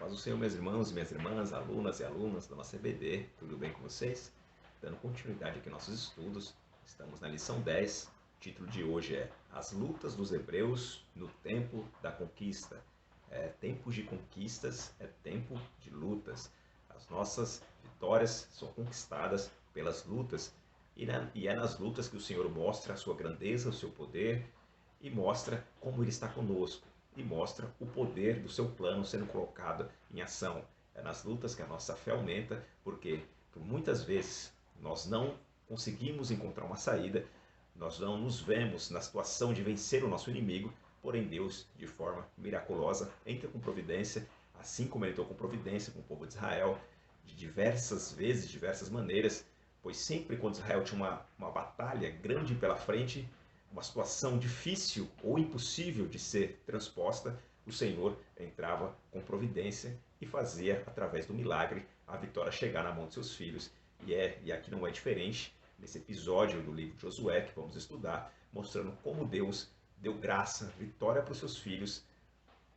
Paz do Senhor, meus irmãos e minhas irmãs, alunas e alunas da nossa EBD, tudo bem com vocês? Dando continuidade aqui aos nossos estudos, estamos na lição 10. O título de hoje é As lutas dos hebreus no tempo da conquista. Tempos de conquistas, é tempo de lutas. As nossas vitórias são conquistadas pelas lutas, e é nas lutas que o Senhor mostra a sua grandeza, o seu poder, e mostra como Ele está conosco, e mostra o poder do seu plano sendo colocado em ação. É nas lutas que a nossa fé aumenta, porque por muitas vezes nós não conseguimos encontrar uma saída, nós não nos vemos na situação de vencer o nosso inimigo, porém Deus, de forma miraculosa, entra com providência, assim como Ele entrou com providência com o povo de Israel, de diversas vezes, de diversas maneiras, pois sempre quando Israel tinha uma batalha grande pela frente, uma situação difícil ou impossível de ser transposta, o Senhor entrava com providência e fazia, através do milagre, a vitória chegar na mão de seus filhos. E aqui não é diferente, nesse episódio do livro de Josué, que vamos estudar, mostrando como Deus deu graça, vitória para os seus filhos,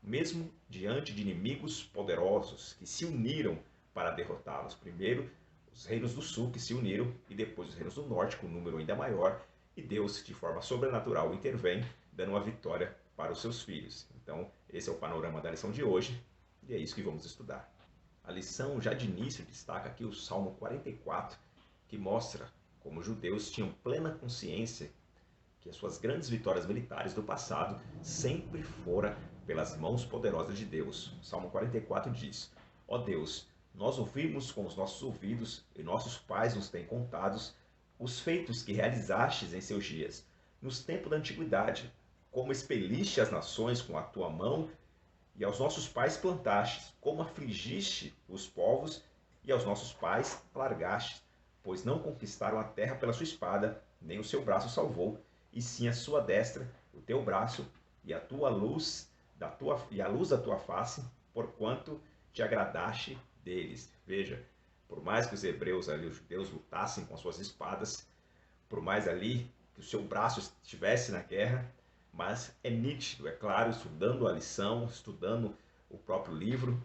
mesmo diante de inimigos poderosos que se uniram para derrotá-los. Primeiro, os reinos do sul que se uniram, e depois os reinos do norte, com um número ainda maior, e Deus, de forma sobrenatural, intervém, dando uma vitória para os seus filhos. Então, esse é o panorama da lição de hoje, e é isso que vamos estudar. A lição, já de início, destaca aqui o Salmo 44, que mostra como os judeus tinham plena consciência que as suas grandes vitórias militares do passado sempre foram pelas mãos poderosas de Deus. O Salmo 44 diz: Ó Deus, nós ouvimos com os nossos ouvidos, e nossos pais nos têm contados, os feitos que realizastes em seus dias, nos tempos da antiguidade, como expeliste as nações com a tua mão, e aos nossos pais plantastes, como afligiste os povos, e aos nossos pais alargastes, pois não conquistaram a terra pela sua espada, nem o seu braço salvou, e sim a sua destra, o teu braço, e a tua luz, e a luz da tua face, porquanto te agradaste deles. Veja, por mais que os hebreus ali, os judeus, lutassem com suas espadas, por mais ali que o seu braço estivesse na guerra, mas é nítido, é claro, estudando a lição, estudando o próprio livro,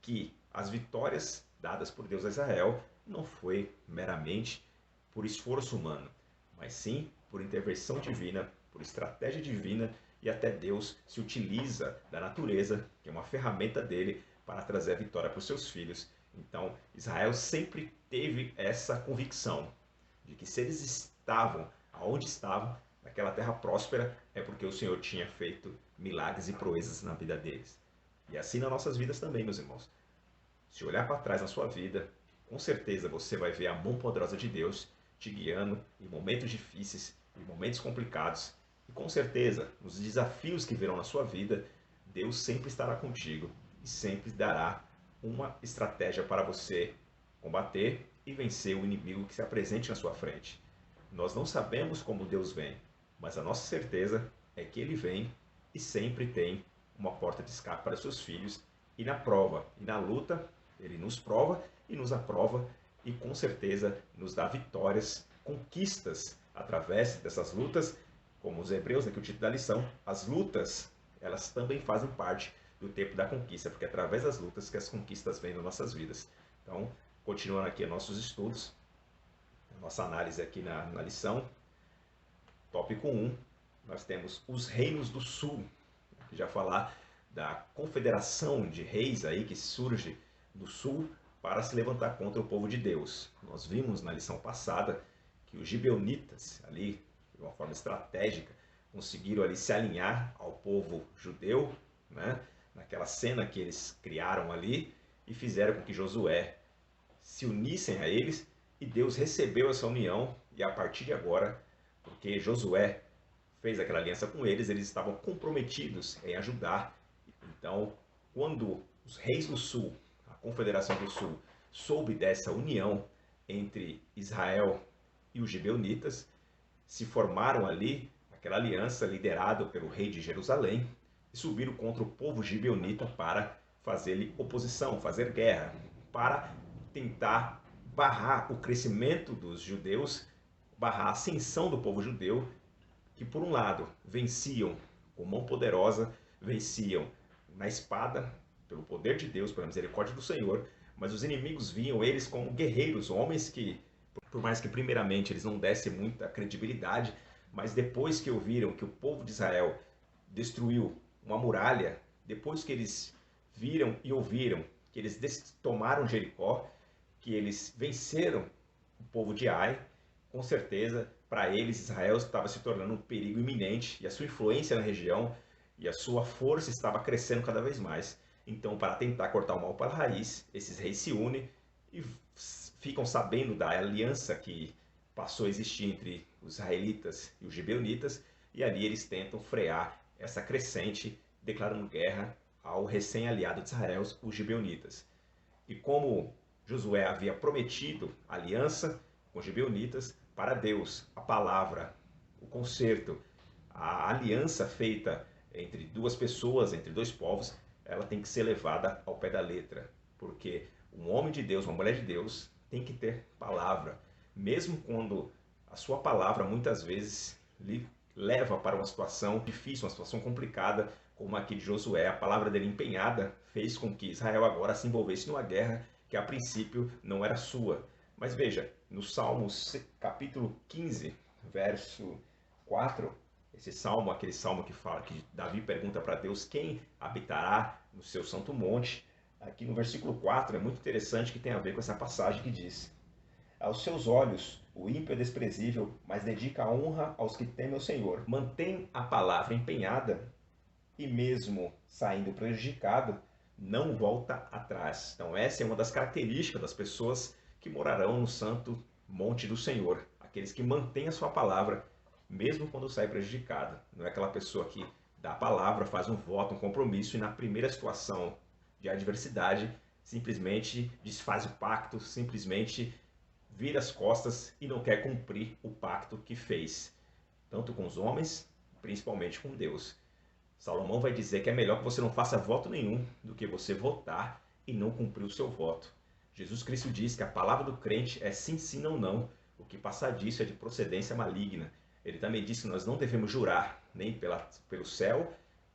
que as vitórias dadas por Deus a Israel não foi meramente por esforço humano, mas sim por intervenção divina, por estratégia divina, e até Deus se utiliza da natureza, que é uma ferramenta dele, para trazer a vitória para os seus filhos. Então, Israel sempre teve essa convicção de que se eles estavam aonde estavam, naquela terra próspera, é porque o Senhor tinha feito milagres e proezas na vida deles. E assim nas nossas vidas também, meus irmãos. Se olhar para trás na sua vida, com certeza você vai ver a mão poderosa de Deus te guiando em momentos difíceis, em momentos complicados. E com certeza, nos desafios que virão na sua vida, Deus sempre estará contigo e sempre dará uma estratégia para você combater e vencer o inimigo que se apresente na sua frente. Nós não sabemos como Deus vem, mas a nossa certeza é que Ele vem e sempre tem uma porta de escape para seus filhos. E na prova e na luta, Ele nos prova e nos aprova, e com certeza nos dá vitórias, conquistas através dessas lutas. Como os hebreus, aqui o título da lição, as lutas, elas também fazem parte do tempo da conquista, porque é através das lutas que as conquistas vêm nas nossas vidas. Então, continuando aqui nossos estudos, nossa análise aqui na lição, tópico 1, nós temos os reinos do sul. Aqui já falar da confederação de reis aí que surge do sul para se levantar contra o povo de Deus. Nós vimos na lição passada que os gibeonitas ali, de uma forma estratégica, conseguiram ali se alinhar ao povo judeu, né? Naquela cena que eles criaram ali, e fizeram com que Josué se unissem a eles, e Deus recebeu essa união, e a partir de agora, porque Josué fez aquela aliança com eles, eles estavam comprometidos em ajudar. Então, quando os reis do sul, a confederação do sul, soube dessa união entre Israel e os gibeonitas, se formaram ali aquela aliança liderada pelo rei de Jerusalém, e subiram contra o povo gibeonita para fazer-lhe oposição, fazer guerra, para tentar barrar o crescimento dos judeus, barrar a ascensão do povo judeu, que por um lado venciam com mão poderosa, venciam na espada, pelo poder de Deus, pela misericórdia do Senhor, mas os inimigos viam eles como guerreiros, homens que, por mais que primeiramente eles não dessem muita credibilidade, mas depois que ouviram que o povo de Israel destruiu uma muralha, depois que eles viram e ouviram que eles tomaram Jericó, que eles venceram o povo de Ai, com certeza, para eles, Israel estava se tornando um perigo iminente e a sua influência na região e a sua força estava crescendo cada vez mais. Então, para tentar cortar o mal pela raiz, esses reis se unem e ficam sabendo da aliança que passou a existir entre os israelitas e os gibeonitas, e ali eles tentam frear essa crescente, declarando guerra ao recém-aliado de Israel, os gibeonitas. E como Josué havia prometido aliança com os gibeonitas, para Deus, a palavra, o concerto, a aliança feita entre duas pessoas, entre dois povos, ela tem que ser levada ao pé da letra, porque um homem de Deus, uma mulher de Deus, tem que ter palavra, mesmo quando a sua palavra muitas vezes lhe leva para uma situação difícil, uma situação complicada, como aqui de Josué. A palavra dele empenhada fez com que Israel agora se envolvesse numa guerra que a princípio não era sua. Mas veja, no Salmos capítulo 15, verso 4, esse salmo, aquele salmo que fala que Davi pergunta para Deus quem habitará no seu santo monte. Aqui no versículo 4 é muito interessante, que tem a ver com essa passagem que diz: aos seus olhos o ímpio é desprezível, mas dedica a honra aos que temem o Senhor. Mantém a palavra empenhada e mesmo saindo prejudicado, não volta atrás. Então essa é uma das características das pessoas que morarão no santo monte do Senhor. Aqueles que mantêm a sua palavra, mesmo quando sai prejudicado. Não é aquela pessoa que dá a palavra, faz um voto, um compromisso e na primeira situação de adversidade simplesmente desfaz o pacto, simplesmente vira as costas e não quer cumprir o pacto que fez, tanto com os homens, principalmente com Deus. Salomão vai dizer que é melhor que você não faça voto nenhum do que você votar e não cumprir o seu voto. Jesus Cristo diz que a palavra do crente é sim, sim, não, não. O que passar disso é de procedência maligna. Ele também diz que nós não devemos jurar nem pelo céu,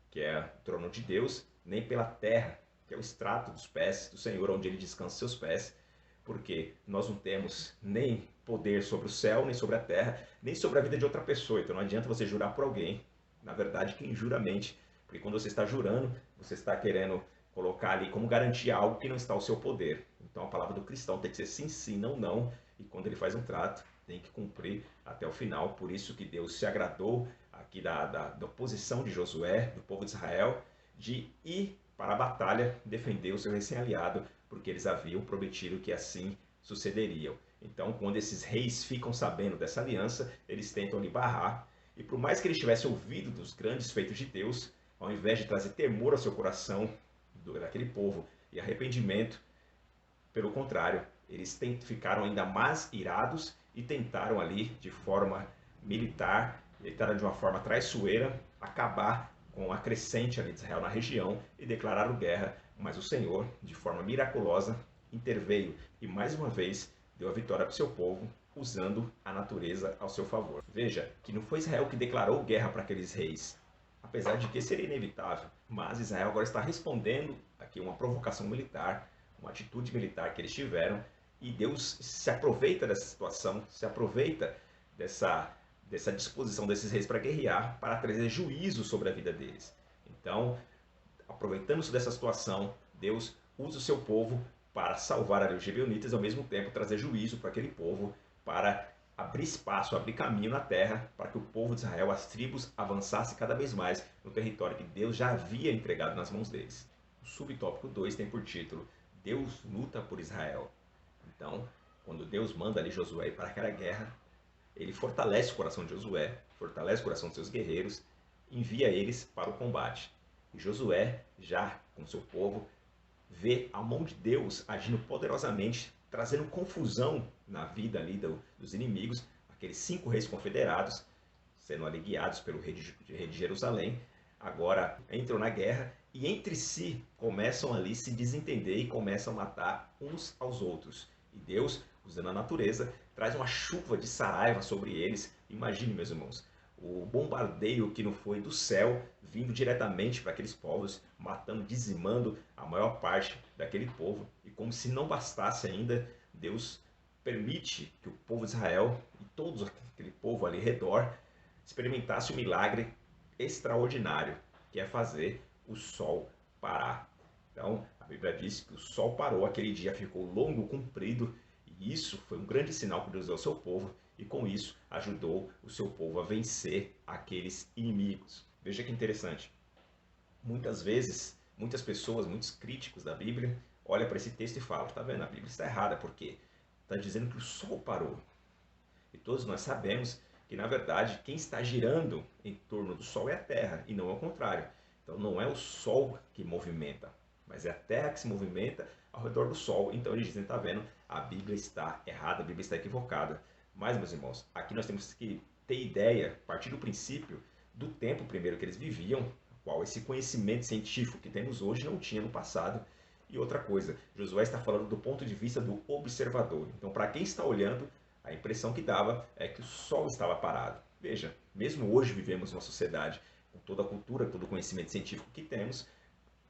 que é o trono de Deus, nem pela terra, que é o estrato dos pés do Senhor, onde ele descansa seus pés, porque nós não temos nem poder sobre o céu, nem sobre a terra, nem sobre a vida de outra pessoa. Então não adianta você jurar por alguém. Na verdade, quem jura mente, porque quando você está jurando, você está querendo colocar ali como garantia algo que não está ao seu poder. Então a palavra do cristão tem que ser sim, sim, não, não. E quando ele faz um trato, tem que cumprir até o final. Por isso que Deus se agradou aqui da oposição de Josué, do povo de Israel, de ir para a batalha defender o seu recém-aliado, porque eles haviam prometido que assim sucederiam. Então, quando esses reis ficam sabendo dessa aliança, eles tentam lhe barrar. E por mais que eles tivessem ouvido dos grandes feitos de Deus, ao invés de trazer temor ao seu coração daquele povo e arrependimento, pelo contrário, eles ficaram ainda mais irados e tentaram ali, de forma militar, tentaram de uma forma traiçoeira, acabar com a crescente ali de Israel na região e declararam guerra. Mas o Senhor, de forma miraculosa, interveio e mais uma vez deu a vitória para o seu povo, usando a natureza ao seu favor. Veja que não foi Israel que declarou guerra para aqueles reis, apesar de que seria inevitável, mas Israel agora está respondendo aqui uma provocação militar, uma atitude militar que eles tiveram, e Deus se aproveita dessa situação, se aproveita dessa disposição desses reis para guerrear, para trazer juízo sobre a vida deles. Então, aproveitando-se dessa situação, Deus usa o seu povo para salvar ali os gibeonitas e ao mesmo tempo trazer juízo para aquele povo, para abrir espaço, abrir caminho na terra, para que o povo de Israel, as tribos, avançasse cada vez mais no território que Deus já havia entregado nas mãos deles. O subtópico 2 tem por título: Deus luta por Israel. Então, quando Deus manda ali Josué para aquela guerra, ele fortalece o coração de Josué, fortalece o coração de seus guerreiros, envia eles para o combate. E Josué, já com seu povo, vê a mão de Deus agindo poderosamente, trazendo confusão na vida ali dos inimigos, aqueles 5 reis confederados, sendo ali guiados pelo rei de Jerusalém, agora entram na guerra e entre si começam ali se desentender e começam a matar uns aos outros. E Deus, usando a natureza, traz uma chuva de saraiva sobre eles. Imagine, meus irmãos, o bombardeio que não foi do céu, vindo diretamente para aqueles povos, matando, dizimando a maior parte daquele povo. E como se não bastasse ainda, Deus permite que o povo de Israel e todo aquele povo ali ao redor experimentasse um milagre extraordinário, que é fazer o sol parar. Então, a Bíblia diz que o sol parou, aquele dia ficou longo, comprido, e isso foi um grande sinal que Deus deu ao seu povo, e com isso ajudou o seu povo a vencer aqueles inimigos. Veja que interessante. Muitas vezes, muitas pessoas, muitos críticos da Bíblia, olham para esse texto e falam: tá vendo, a Bíblia está errada, porque está dizendo que o sol parou. E todos nós sabemos que, na verdade, quem está girando em torno do Sol é a Terra, e não ao contrário. Então, não é o Sol que movimenta, mas é a Terra que se movimenta ao redor do Sol. Então, eles dizem: está vendo, a Bíblia está errada, a Bíblia está equivocada. Mas, meus irmãos, aqui nós temos que ter ideia, a partir do princípio, do tempo primeiro que eles viviam, qual esse conhecimento científico que temos hoje não tinha no passado. E outra coisa, Josué está falando do ponto de vista do observador. Então, para quem está olhando, a impressão que dava é que o sol estava parado. Veja, mesmo hoje vivemos uma sociedade com toda a cultura, todo o conhecimento científico que temos.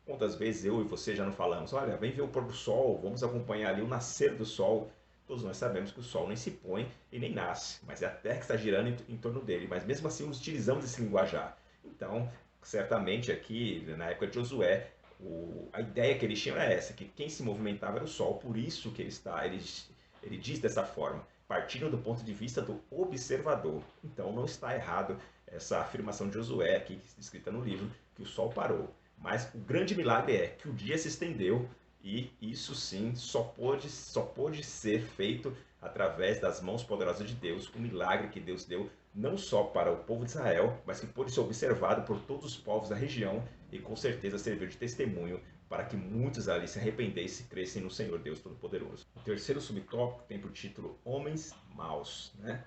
Quantas vezes eu e você já não falamos: olha, vem ver o pôr do sol, vamos acompanhar ali o nascer do sol. Todos nós sabemos que o sol nem se põe e nem nasce, mas é a Terra que está girando em torno dele. Mas mesmo assim utilizamos esse linguajar. Então, certamente aqui, na época de Josué, a ideia que eles tinham era essa, que quem se movimentava era o sol, por isso que ele diz dessa forma, partindo do ponto de vista do observador. Então não está errado essa afirmação de Josué aqui escrita no livro, que o sol parou. Mas o grande milagre é que o dia se estendeu, e isso sim só pôde ser feito através das mãos poderosas de Deus, o milagre que Deus deu não só para o povo de Israel, mas que pôde ser observado por todos os povos da região e com certeza serviu de testemunho para que muitos ali se arrependessem e crescem no Senhor Deus Todo-Poderoso. O terceiro subtópico tem por título Homens Maus, né?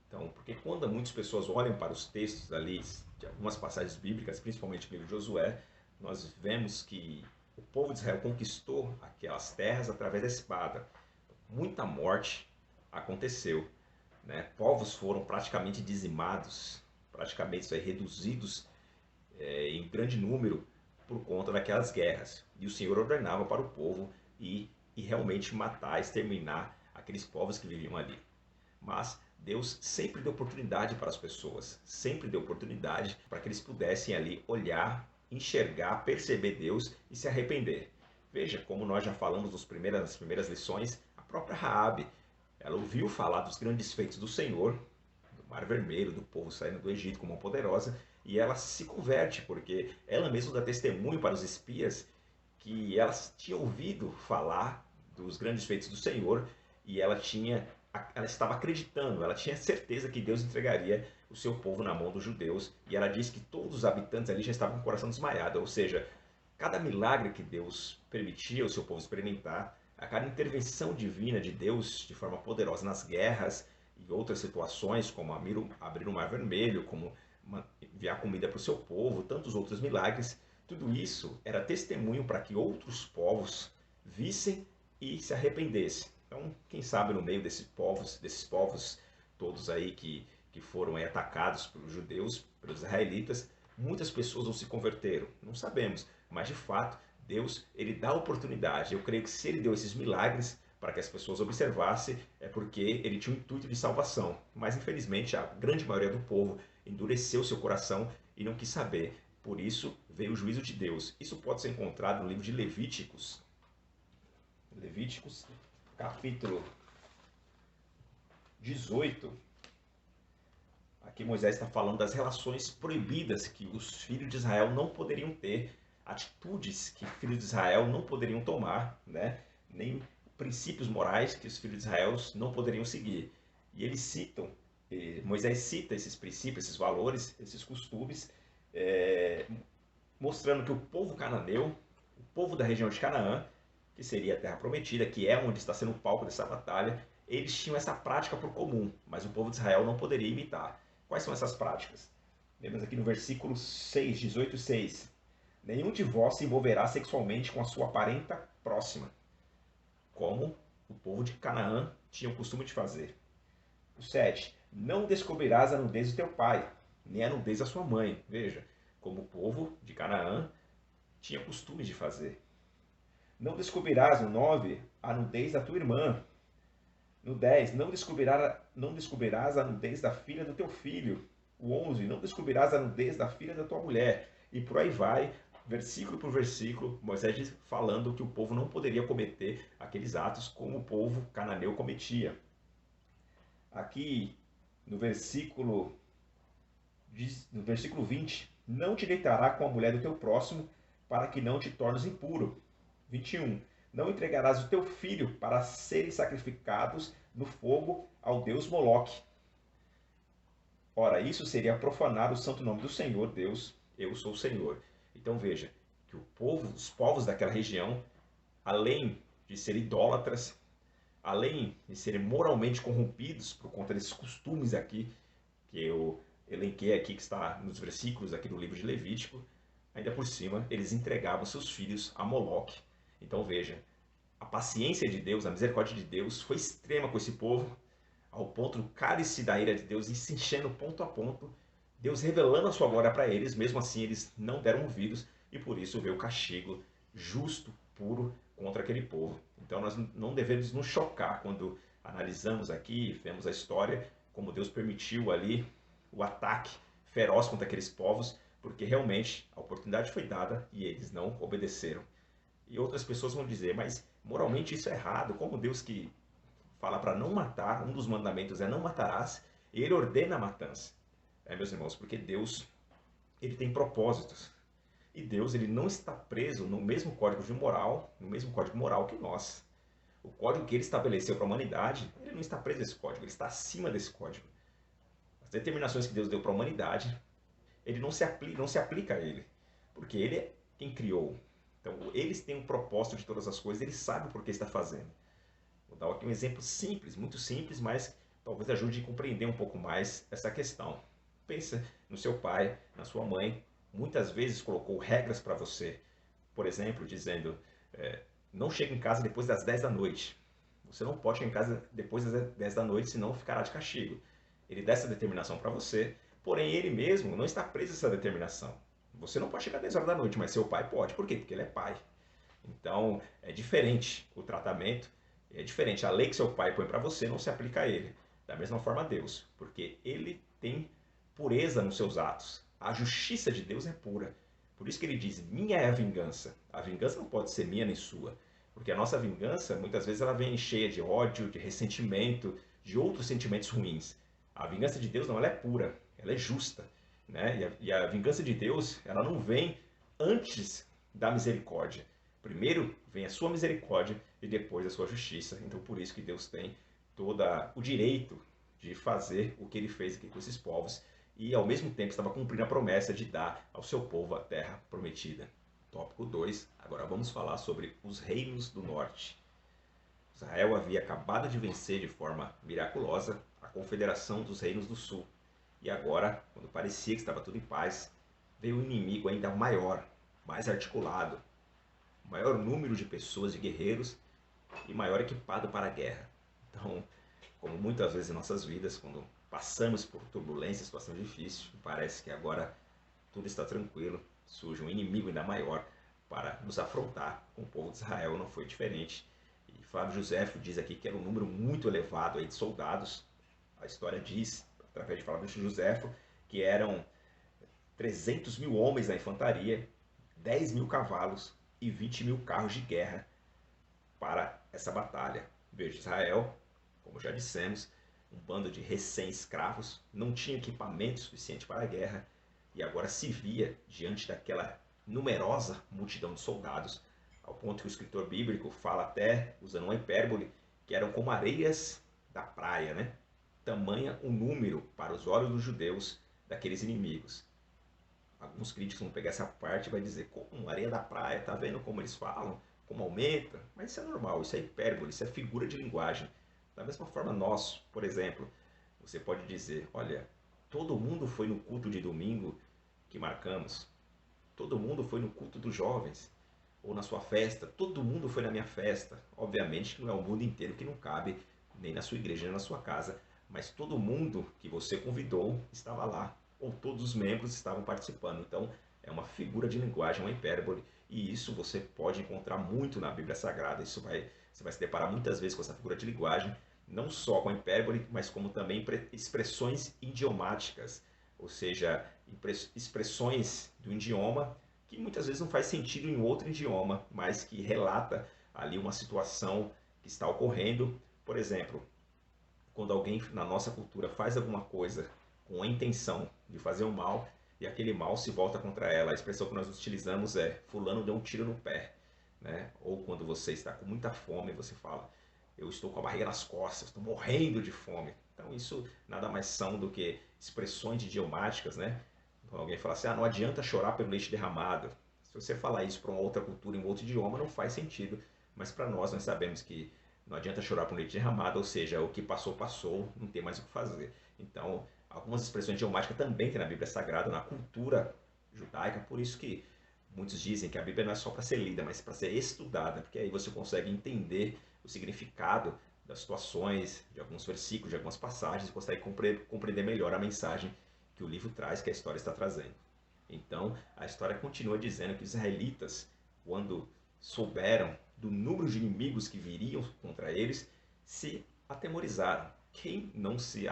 Então, porque quando muitas pessoas olham para os textos ali, de algumas passagens bíblicas, principalmente o livro de Josué, nós vemos que o povo de Israel conquistou aquelas terras através da espada. Muita morte aconteceu, né? Povos foram praticamente dizimados, praticamente reduzidos em grande número por conta daquelas guerras. E o Senhor ordenava para o povo ir realmente matar, exterminar aqueles povos que viviam ali. Mas Deus sempre deu oportunidade para as pessoas, sempre deu oportunidade para que eles pudessem ali olhar, enxergar, perceber Deus e se arrepender. Veja, como nós já falamos nas primeiras lições, a própria Raabe, ela ouviu falar dos grandes feitos do Senhor, do Mar Vermelho, do povo saindo do Egito como uma poderosa, e ela se converte, porque ela mesma dá testemunho para os espias que ela tinha ouvido falar dos grandes feitos do Senhor, e ela estava acreditando, ela tinha certeza que Deus entregaria o seu povo na mão dos judeus, e ela disse que todos os habitantes ali já estavam com o coração desmaiado, ou seja, cada milagre que Deus permitia o seu povo experimentar, a cada intervenção divina de Deus de forma poderosa nas guerras e outras situações, como abrir o Mar Vermelho, como enviar comida para o seu povo, tantos outros milagres, tudo isso era testemunho para que outros povos vissem e se arrependessem. Então, quem sabe no meio desses povos todos aí que foram atacados pelos judeus, pelos israelitas, muitas pessoas não se converteram. Não sabemos, mas de fato, Deus, ele dá oportunidade. Eu creio que se ele deu esses milagres para que as pessoas observassem, é porque ele tinha um intuito de salvação. Mas infelizmente, a grande maioria do povo endureceu seu coração e não quis saber. Por isso veio o juízo de Deus. Isso pode ser encontrado no livro de Levíticos. Levíticos, capítulo 18. Aqui Moisés está falando das relações proibidas que os filhos de Israel não poderiam ter, atitudes que os filhos de Israel não poderiam tomar, né? Nem princípios morais que os filhos de Israel não poderiam seguir. E eles citam, Moisés cita esses princípios, esses valores, esses costumes, mostrando que o povo cananeu, o povo da região de Canaã, que seria a terra prometida, que é onde está sendo o palco dessa batalha, eles tinham essa prática por comum, mas o povo de Israel não poderia imitar. Quais são essas práticas? Vemos aqui no versículo 6, 18:6. Nenhum de vós se envolverá sexualmente com a sua parenta próxima, como o povo de Canaã tinha o costume de fazer. O 7. Não descobrirás a nudez do teu pai. nem a nudez da sua mãe. Veja, como o povo de Canaã tinha costume de fazer. Não descobrirás, no 9, a nudez da tua irmã. No 10, não descobrirás a nudez da filha do teu filho. O 11, não descobrirás a nudez da filha da tua mulher. E por aí vai, versículo por versículo, Moisés falando que o povo não poderia cometer aqueles atos como o povo cananeu cometia. Aqui no versículo 20, não te deitará com a mulher do teu próximo, para que não te tornes impuro. 21, não entregarás o teu filho para serem sacrificados no fogo ao deus Moloque. Ora, isso seria profanar o santo nome do Senhor Deus, eu sou o Senhor. Então veja que os povos daquela região, além de serem idólatras, além de serem moralmente corrompidos por conta desses costumes aqui, que eu elenquei aqui, que está nos versículos aqui do livro de Levítico, ainda por cima, eles entregavam seus filhos a Moloque. Então veja, a paciência de Deus, a misericórdia de Deus foi extrema com esse povo, ao ponto do cálice da ira de Deus ir se enchendo ponto a ponto, Deus revelando a sua glória para eles, mesmo assim eles não deram ouvidos, e por isso veio o castigo justo, puro, contra aquele povo. Então nós não devemos nos chocar quando analisamos aqui, vemos a história, como Deus permitiu ali o ataque feroz contra aqueles povos, porque realmente a oportunidade foi dada e eles não obedeceram. E outras pessoas vão dizer, mas moralmente isso é errado, como Deus que fala para não matar, um dos mandamentos é não matarás, e ele ordena a matança. Meus irmãos, porque Deus, ele tem propósitos. E Deus, ele não está preso no mesmo código de moral, no mesmo código moral que nós. O código que ele estabeleceu para a humanidade, ele não está preso nesse código, ele está acima desse código. As determinações que Deus deu para a humanidade, ele não se aplica a ele, porque ele é quem criou. Então, eles têm um propósito de todas as coisas, ele sabe por que está fazendo. Vou dar aqui um exemplo simples, muito simples, mas talvez ajude a compreender um pouco mais essa questão. Pensa no seu pai, na sua mãe, muitas vezes colocou regras para você. Por exemplo, dizendo, não chegue em casa depois das 10 da noite. Você não pode chegar em casa depois das 10 da noite, senão ficará de castigo. Ele dá essa determinação para você, porém ele mesmo não está preso a essa determinação. Você não pode chegar às 10 horas da noite, mas seu pai pode. Por quê? Porque ele é pai. Então, é diferente o tratamento, é diferente. A lei que seu pai põe para você não se aplica a ele. Da mesma forma a Deus, porque ele tem pureza nos seus atos. A justiça de Deus é pura. Por isso que ele diz, minha é a vingança. A vingança não pode ser minha nem sua. Porque a nossa vingança, muitas vezes, ela vem cheia de ódio, de ressentimento, de outros sentimentos ruins. A vingança de Deus não, ela é pura, ela é justa. Né? E a vingança de Deus, ela não vem antes da misericórdia. Primeiro vem a sua misericórdia e depois a sua justiça. Então por isso que Deus tem todo o direito de fazer o que ele fez aqui com esses povos e ao mesmo tempo estava cumprindo a promessa de dar ao seu povo a terra prometida. Tópico 2, agora vamos falar sobre os reinos do norte. Israel havia acabado de vencer de forma miraculosa a confederação dos reinos do sul. E agora, quando parecia que estava tudo em paz, veio um inimigo ainda maior, mais articulado, maior número de pessoas e guerreiros e maior equipado para a guerra. Então, como muitas vezes em nossas vidas, quando passamos por turbulência, situação difícil, parece que agora tudo está tranquilo, surge um inimigo ainda maior para nos afrontar. Com o povo de Israel não foi diferente. E Flávio Josefo diz aqui que era um número muito elevado aí de soldados. A história diz, através de Flávio Josefo, que eram 300 mil homens na infantaria, 10 mil cavalos e 20 mil carros de guerra para essa batalha. Veja, Israel, como já dissemos, um bando de recém-escravos, não tinha equipamento suficiente para a guerra e agora se via diante daquela numerosa multidão de soldados, ao ponto que o escritor bíblico fala até, usando uma hipérbole, que eram como areias da praia, né? Tamanha o número para os olhos dos judeus daqueles inimigos. Alguns críticos vão pegar essa parte e vai dizer, como areia da praia, tá vendo como eles falam, como aumenta? Mas isso é normal, isso é hipérbole, isso é figura de linguagem. Da mesma forma nós, por exemplo, você pode dizer, olha, todo mundo foi no culto de domingo que marcamos, todo mundo foi no culto dos jovens, ou na sua festa, todo mundo foi na minha festa. Obviamente que não é o mundo inteiro que não cabe, nem na sua igreja, nem na sua casa, mas todo mundo que você convidou estava lá. ou todos os membros estavam participando. Então, é uma figura de linguagem, uma hipérbole, e isso você pode encontrar muito na Bíblia Sagrada. Você vai se deparar muitas vezes com essa figura de linguagem, não só com a hipérbole, mas como também expressões idiomáticas, ou seja, expressões do idioma que muitas vezes não faz sentido em outro idioma, mas que relata ali uma situação que está ocorrendo. Por exemplo, quando alguém na nossa cultura faz alguma coisa com a intenção de fazer o mal e aquele mal se volta contra ela, a expressão que nós utilizamos é fulano deu um tiro no pé, né? Ou quando você está com muita fome, você fala eu estou com a barriga nas costas, estou morrendo de fome. Então isso nada mais são do que expressões idiomáticas, né? Quando alguém fala assim, não adianta chorar pelo leite derramado. Se você falar isso para uma outra cultura, em um outro idioma, não faz sentido. Mas para nós sabemos que não adianta chorar por leite derramado, ou seja, o que passou, passou, não tem mais o que fazer. Então, algumas expressões idiomáticas também tem na Bíblia Sagrada, na cultura judaica, por isso que muitos dizem que a Bíblia não é só para ser lida, mas para ser estudada, porque aí você consegue entender o significado das situações, de alguns versículos, de algumas passagens, e consegue compreender melhor a mensagem que o livro traz, que a história está trazendo. Então, a história continua dizendo que os israelitas, quando souberam do número de inimigos que viriam contra eles, se atemorizaram. Quem não se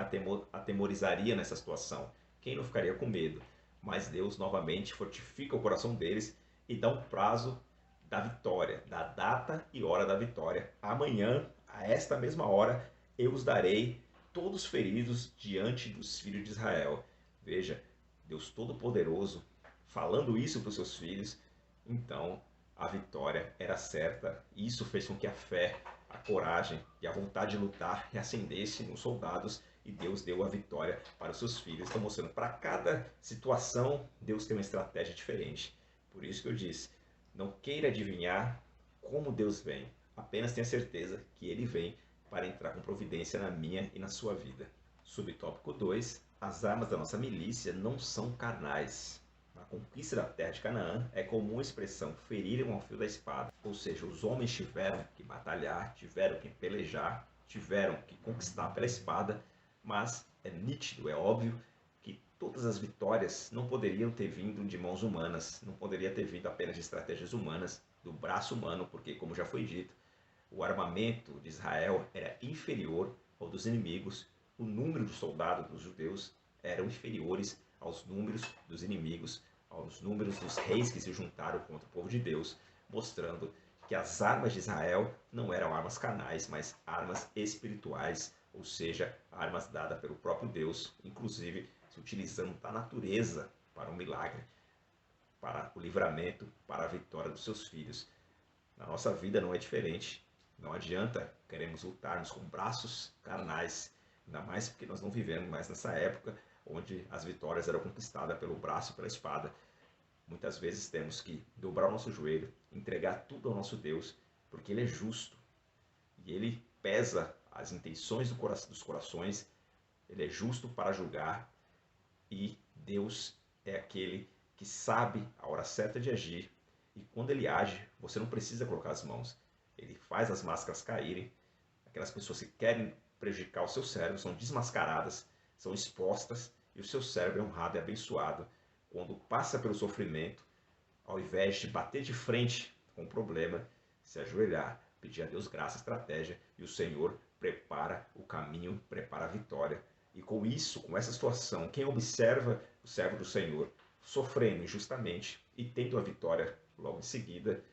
atemorizaria nessa situação? Quem não ficaria com medo? Mas Deus novamente fortifica o coração deles e dá um prazo da vitória, da data e hora da vitória. Amanhã, a esta mesma hora, eu os darei todos feridos diante dos filhos de Israel. Veja, Deus Todo-Poderoso falando isso para os seus filhos, então a vitória era certa. Isso fez com que a fé, a coragem e a vontade de lutar reacendesse nos soldados e Deus deu a vitória para os seus filhos. Estou mostrando para cada situação, Deus tem uma estratégia diferente. Por isso que eu disse, não queira adivinhar como Deus vem, apenas tenha certeza que Ele vem para entrar com providência na minha e na sua vida. Subtópico 2. As armas da nossa milícia não são carnais. Na conquista da terra de Canaã, é comum a expressão ferirem ao fio da espada, ou seja, os homens tiveram que batalhar, tiveram que pelejar, tiveram que conquistar pela espada, mas é nítido, é óbvio que todas as vitórias não poderiam ter vindo de mãos humanas, não poderia ter vindo apenas de estratégias humanas, do braço humano, porque, como já foi dito, o armamento de Israel era inferior ao dos inimigos, o número de soldados dos judeus eram inferiores aos números dos inimigos, aos números dos reis que se juntaram contra o povo de Deus, mostrando que as armas de Israel não eram armas carnais, mas armas espirituais, ou seja, armas dadas pelo próprio Deus, inclusive se utilizando da natureza para o milagre, para o livramento, para a vitória dos seus filhos. Na nossa vida não é diferente. Não adianta queremos lutarmos com braços carnais, ainda mais porque nós não vivemos mais nessa época onde as vitórias eram conquistadas pelo braço e pela espada. Muitas vezes temos que dobrar o nosso joelho, entregar tudo ao nosso Deus, porque Ele é justo e Ele pesa as intenções dos corações, Ele é justo para julgar e Deus é aquele que sabe a hora certa de agir e quando Ele age, você não precisa colocar as mãos. Ele faz as máscaras caírem, aquelas pessoas que querem prejudicar o seu cérebro são desmascaradas, são expostas e o seu cérebro é honrado e abençoado quando passa pelo sofrimento, ao invés de bater de frente com o problema, se ajoelhar, pedir a Deus graça, estratégia e o Senhor prepara o caminho, prepara a vitória. E com isso, com essa situação, quem observa o servo do Senhor sofrendo injustamente e tendo a vitória logo em seguida,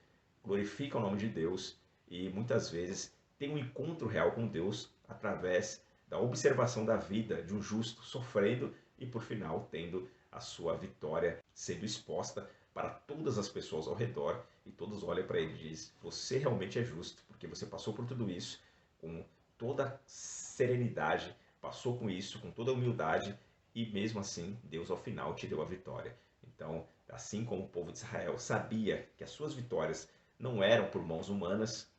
glorifica o nome de Deus e muitas vezes tem um encontro real com Deus através da observação da vida de um justo sofrendo e por final tendo a sua vitória sendo exposta para todas as pessoas ao redor e todos olham para ele e dizem: você realmente é justo, porque você passou por tudo isso com toda serenidade, passou com isso com toda humildade e mesmo assim Deus ao final te deu a vitória. Então, assim como o povo de Israel sabia que as suas vitórias não eram por mãos humanas,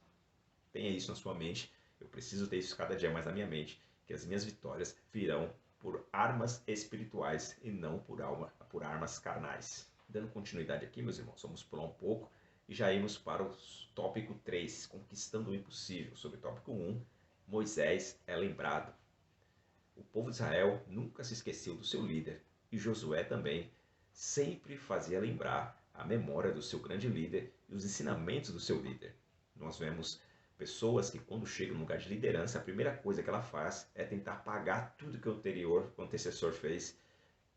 tenha isso na sua mente, eu preciso ter isso cada dia mais na minha mente, que as minhas vitórias virão por armas espirituais e não por armas carnais. Dando continuidade aqui, meus irmãos, vamos pular um pouco e já irmos para o tópico 3, Conquistando o Impossível. Sobre o tópico 1, Moisés é lembrado. O povo de Israel nunca se esqueceu do seu líder, E Josué também sempre fazia lembrar a memória do seu grande líder e os ensinamentos do seu líder. Nós vemos pessoas que, quando chegam no lugar de liderança, a primeira coisa que ela faz é tentar apagar tudo que o antecessor fez,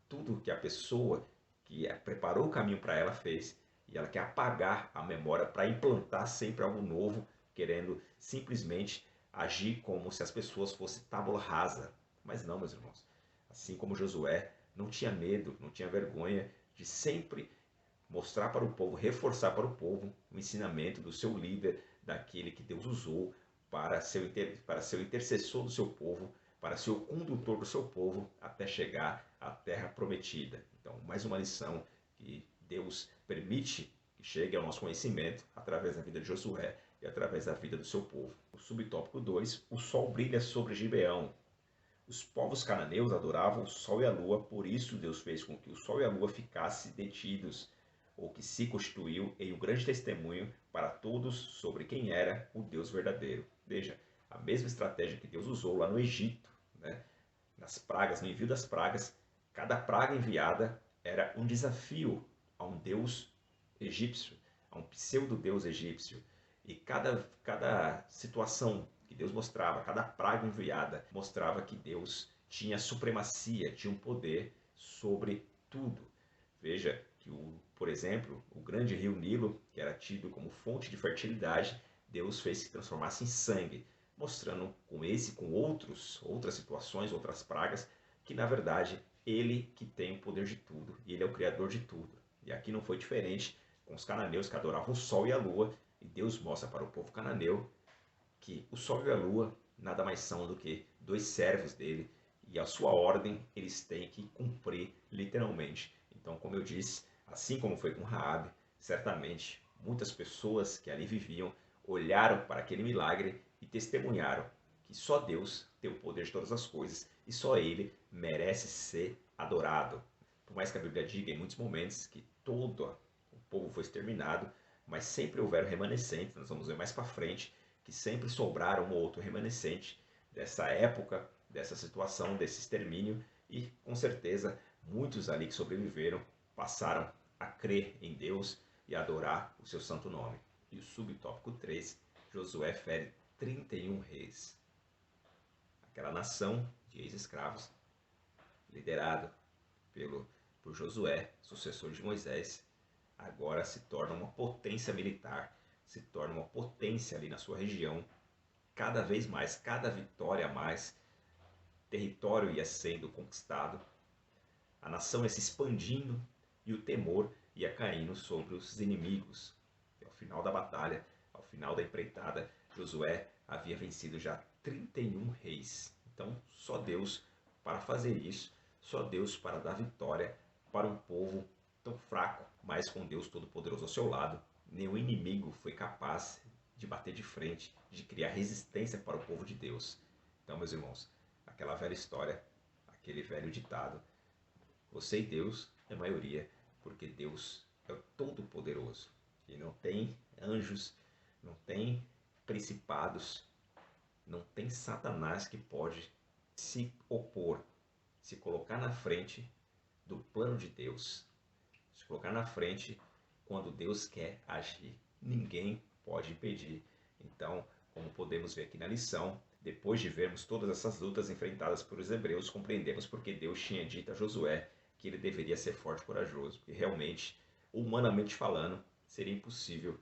tudo que a pessoa que preparou o caminho para ela fez, e ela quer apagar a memória para implantar sempre algo novo, querendo simplesmente agir como se as pessoas fossem tábula rasa. Mas não, meus irmãos. Assim como Josué não tinha medo, não tinha vergonha de sempre mostrar para o povo, reforçar para o povo o ensinamento do seu líder, daquele que Deus usou para ser o intercessor do seu povo, para ser o condutor do seu povo até chegar à terra prometida. Então, mais uma lição que Deus permite que chegue ao nosso conhecimento através da vida de Josué e através da vida do seu povo. O subtópico 2, o sol brilha sobre Gibeão. Os povos cananeus adoravam o sol e a lua, por isso Deus fez com que o sol e a lua ficassem detidos, ou que se constituiu em um grande testemunho para todos sobre quem era o Deus verdadeiro. Veja, a mesma estratégia que Deus usou lá no Egito, né? Nas pragas, no envio das pragas, cada praga enviada era um desafio a um Deus egípcio, a um pseudo-deus egípcio. E cada situação que Deus mostrava, cada praga enviada, mostrava que Deus tinha supremacia, tinha um poder sobre tudo. Veja que, por exemplo, o grande rio Nilo, que era tido como fonte de fertilidade, Deus fez se transformasse em sangue, mostrando com outras situações, outras pragas, que na verdade ele que tem o poder de tudo, e ele é o criador de tudo. E aqui não foi diferente com os cananeus que adoravam o sol e a lua, e Deus mostra para o povo cananeu que o sol e a lua nada mais são do que dois servos dele, e a sua ordem eles têm que cumprir literalmente. Então, como eu disse, assim como foi com Raabe, certamente muitas pessoas que ali viviam olharam para aquele milagre e testemunharam que só Deus tem o poder de todas as coisas e só Ele merece ser adorado. Por mais que a Bíblia diga em muitos momentos que todo o povo foi exterminado, mas sempre houveram remanescentes, nós vamos ver mais para frente, que sempre sobraram um ou outro remanescente dessa época, dessa situação, desse extermínio, e com certeza muitos ali que sobreviveram passaram a crer em Deus e a adorar o seu santo nome. E o subtópico 3, Josué fere 31 reis. Aquela nação de ex-escravos, liderado por Josué, sucessor de Moisés, agora se torna uma potência militar, se torna uma potência ali na sua região. Cada vez mais, cada vitória a mais, território ia sendo conquistado, a nação ia se expandindo e o temor ia caindo sobre os inimigos. E ao final da batalha, ao final da empreitada, Josué havia vencido já 31 reis. Então, só Deus para fazer isso, só Deus para dar vitória para um povo tão fraco, mas com Deus Todo-Poderoso ao seu lado, nenhum inimigo foi capaz de bater de frente, de criar resistência para o povo de Deus. Então, meus irmãos, aquela velha história, aquele velho ditado, você e Deus é maioria, porque Deus é o Todo-Poderoso. E não tem anjos, não tem principados, não tem Satanás que pode se opor, se colocar na frente do plano de Deus, se colocar na frente quando Deus quer agir. Ninguém pode impedir. Então, como podemos ver aqui na lição, depois de vermos todas essas lutas enfrentadas pelos hebreus, compreendemos porque Deus tinha dito a Josué que ele deveria ser forte e corajoso, porque realmente, humanamente falando, seria impossível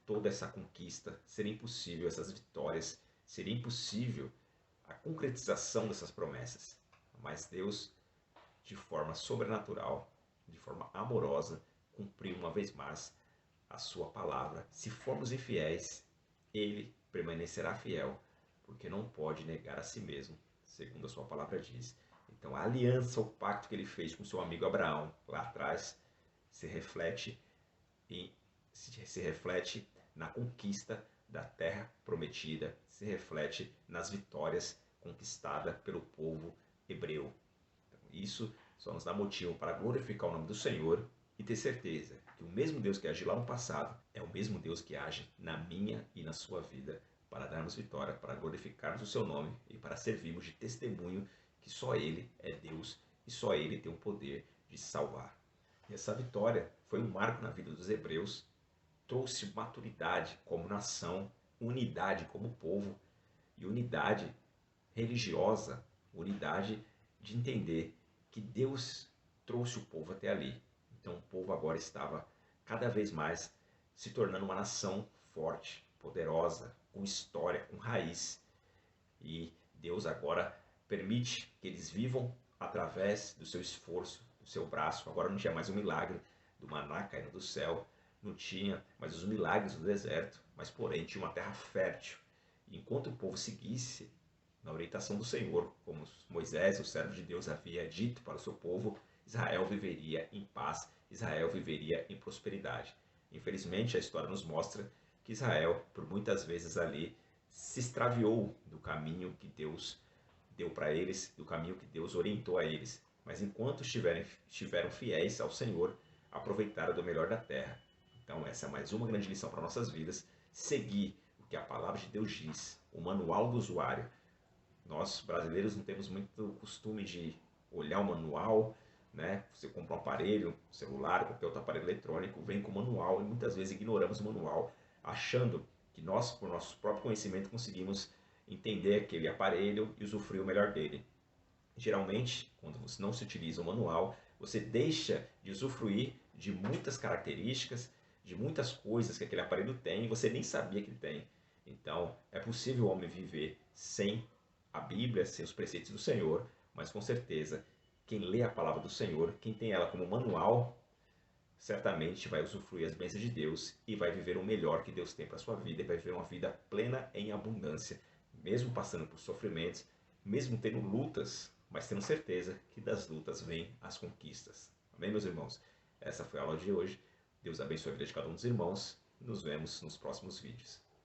toda essa conquista, seria impossível essas vitórias, seria impossível a concretização dessas promessas. Mas Deus, de forma sobrenatural, de forma amorosa, cumpriu uma vez mais a sua palavra. Se formos infiéis, ele permanecerá fiel, porque não pode negar a si mesmo, segundo a sua palavra diz. Então a aliança, o pacto que ele fez com seu amigo Abraão lá atrás, se reflete na conquista da terra prometida, se reflete nas vitórias conquistadas pelo povo hebreu. Então, isso só nos dá motivo para glorificar o nome do Senhor e ter certeza que o mesmo Deus que agiu lá no passado é o mesmo Deus que age na minha e na sua vida, para darmos vitória, para glorificarmos o seu nome e para servirmos de testemunho que só Ele é Deus e só Ele tem o poder de salvar. E essa vitória foi um marco na vida dos hebreus, trouxe maturidade como nação, unidade como povo e unidade religiosa, unidade de entender que Deus trouxe o povo até ali. Então o povo agora estava cada vez mais se tornando uma nação forte, poderosa, com história, com raiz. E Deus agora permite que eles vivam através do seu esforço, do seu braço. Agora não tinha mais o milagre do maná caindo do céu, não tinha mais os milagres do deserto, mas porém tinha uma terra fértil. E enquanto o povo seguisse na orientação do Senhor, como Moisés, o servo de Deus, havia dito para o seu povo, Israel viveria em paz, Israel viveria em prosperidade. Infelizmente, a história nos mostra que Israel, por muitas vezes ali, se extraviou do caminho que Deus deu para eles, do caminho que Deus orientou a eles. Mas enquanto estiveram fiéis ao Senhor, aproveitaram do melhor da terra. Então, essa é mais uma grande lição para nossas vidas: seguir o que a palavra de Deus diz, o manual do usuário. Nós, brasileiros, não temos muito costume de olhar o manual, né? Você compra um aparelho, celular, qualquer outro aparelho eletrônico, vem com o manual e muitas vezes ignoramos o manual, achando que nós, por nosso próprio conhecimento, conseguimos entender aquele aparelho e usufruir o melhor dele. Geralmente, quando você não se utiliza o manual, você deixa de usufruir de muitas características, de muitas coisas que aquele aparelho tem e você nem sabia que tem. Então, é possível o homem viver sem a Bíblia, sem os preceitos do Senhor, mas com certeza, quem lê a palavra do Senhor, quem tem ela como manual, certamente vai usufruir as bênçãos de Deus e vai viver o melhor que Deus tem para a sua vida e vai viver uma vida plena em abundância, mesmo passando por sofrimentos, mesmo tendo lutas, mas tendo certeza que das lutas vêm as conquistas. Amém, meus irmãos? Essa foi a aula de hoje. Deus abençoe a vida de cada um dos irmãos. Nos vemos nos próximos vídeos.